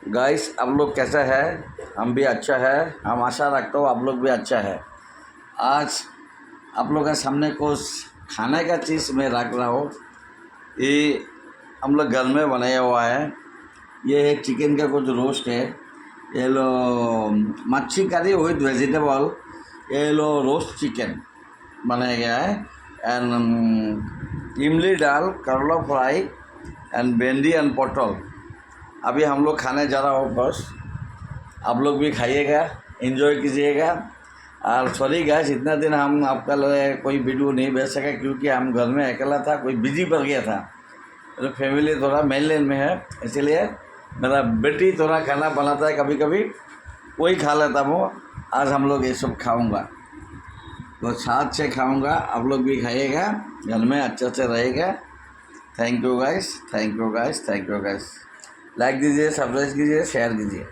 Guys, आप लोग कैसा है? हम भी अच्छा है। हम आशा रखता हूँ आप लोग भी अच्छा है। आज आप लोग के सामने कुछ खाने का चीज़ मैं रख रहा हूँ। ये हम लोग घर में बनाया हुआ है। ये है चिकन का कुछ रोस्ट है। ये लो मच्छी करी विद वेजिटेबल। ये लो रोस्ट चिकन बनाया गया है। एंड इमली दाल, करेला फ्राई एंड भिंडी एंड पटल। अभी हम लोग खाने जा रहा हूँ बस। आप लोग भी खाइएगा, एंजॉय कीजिएगा। और सॉरी गाइस, इतना दिन हम आपका लिए कोई वीडियो नहीं भेज सका क्योंकि हम घर में अकेला था, कोई बिजी पड़ गया था। तो फैमिली थोड़ा मेनलैंड में है, इसीलिए मेरा बेटी थोड़ा खाना बनाता है कभी कभी, वही खा लेता हूँ। आज हम लोग ये सब खाऊंगा, तो साथ से खाऊंगा। आप लोग भी खाइएगा, घर में अच्छे से रहेगा। Thank you guys, thank you guys, thank you guys. Like कीजिए, सब्सक्राइब कीजिए, शेयर कीजिए।